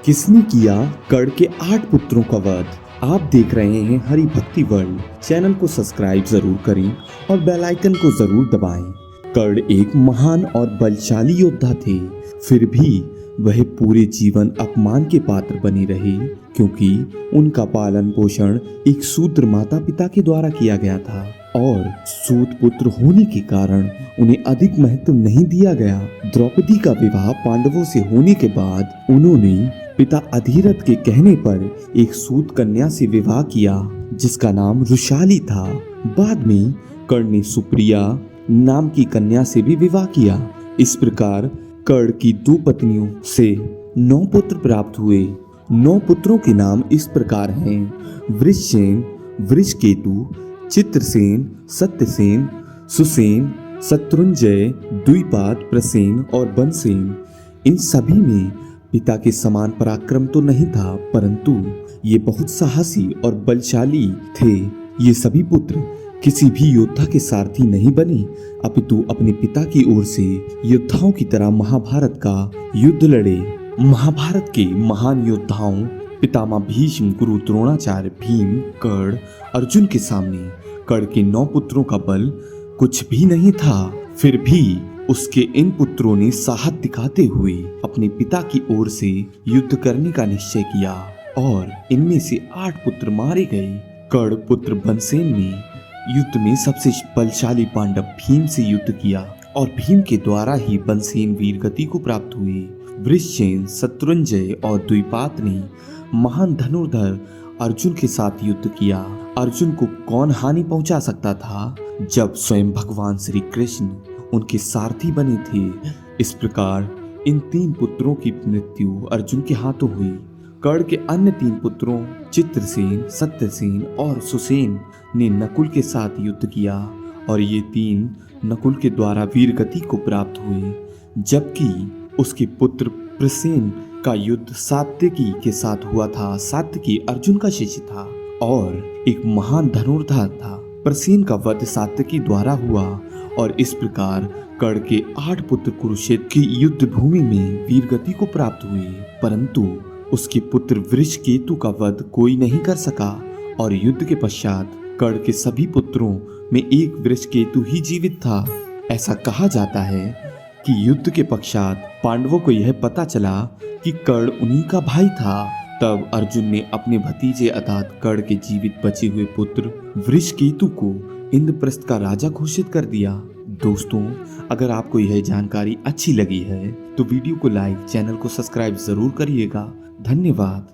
किसने किया कर्ण के 8 पुत्रों का वध। आप देख रहे हैं हरि भक्ति वर्ल्ड। चैनल को सब्सक्राइब जरूर करें और बेल आइकन को जरूर दबाएं। कर्ण एक महान और बलशाली योद्धा थे, फिर भी वह पूरे जीवन अपमान के पात्र बने रहे, क्योंकि उनका पालन पोषण एक शूद्र माता पिता के द्वारा किया गया था और सूत पुत्र होने के कारण उन्हें अधिक महत्व नहीं दिया गया। द्रौपदी का विवाह पांडवों से होने के बाद उन्होंने पिता अधिरथ के कहने पर एक सूत कन्या से विवाह किया, जिसका नाम रुशाली था। बाद में कर्ण ने सुप्रिया नाम की कन्या से भी विवाह किया। इस प्रकार कर्ण की 2 पत्नियों से 9 पुत्र प्राप्त हुए। 9 पुत्रों के नाम इस प्रकार हैं: वृषसेन, वृषकेतु, चित्रसेन, सत्यसेन, सुसेन, शत्रुंजय, द्विपाद, प्रसेन और बनसेन। इन सभी में पिता के समान पराक्रम तो नहीं था, परंतु ये बहुत साहसी और बलशाली थे। ये सभी पुत्र किसी भी योद्धा के सारथी नहीं बने, अपितु अपने पिता की ओर से योद्धाओं की तरह महाभारत का युद्ध लड़े। महाभारत के महान योद्धाओं पितामह भीष्म, गुरु द्रोणाचार्य, भीम, कर्ण, अर्जुन के सामने कर्ण के 9 पुत्रों का बल कुछ भी नहीं था। फिर भी उसके इन पुत्रों ने साहस दिखाते हुए अपने पिता की ओर से युद्ध करने का निश्चय किया और इनमें से 8 पुत्र मारे गए। कर्ण पुत्र बनसेन ने युद्ध में सबसे बलशाली पांडव भीम से युद्ध किया और भीम के द्वारा ही बनसेन वीर गति को प्राप्त हुए। वृषसेन, शत्रुंजय और द्विपाद ने महान धनुर्धर अर्जुन के साथ युद्ध किया। अर्जुन को कौन हानि पहुंचा सकता था, जब स्वयं भगवान श्री कृष्ण उनके सारथी बने थे। इस प्रकार इन 3 पुत्रों की मृत्यु अर्जुन के हाथों हुई। कर्ण के अन्य 3 पुत्रों चित्रसेन, सत्यसेन और सुसेन ने नकुल के साथ युद्ध किया और ये 3 नकुल के द्वारा वीर गति को प्राप्त हुए, जबकि उसके पुत्र प्रसेन का युद्ध सात्यकी के साथ हुआ था। सात्यकी अर्जुन का शिष्य था और एक महान धनुर्धर था। प्रसेन का वध सात्यकी द्वारा हुआ और इस प्रकार कर्ण के 8 पुत्र कुरुक्षेत्र की युद्ध भूमि में वीर गति को प्राप्त हुए, परंतु उसके पुत्र वृषकेतु का वध कोई नहीं कर सका और युद्ध के पश्चात कर्ण के सभी पुत्रों में एक वृषकेतु ही जीवित था। ऐसा कहा जाता है कि युद्ध के पश्चात पांडवों को यह पता चला कि कर्ण उन्हीं का भाई था। तब अर्जुन ने अपने भतीजे अर्थात कर्ण के जीवित बचे हुए पुत्र वृषकेतु को इंद्रप्रस्थ का राजा घोषित कर दिया। दोस्तों, अगर आपको यह जानकारी अच्छी लगी है तो वीडियो को लाइक, चैनल को सब्सक्राइब जरूर करिएगा। धन्यवाद।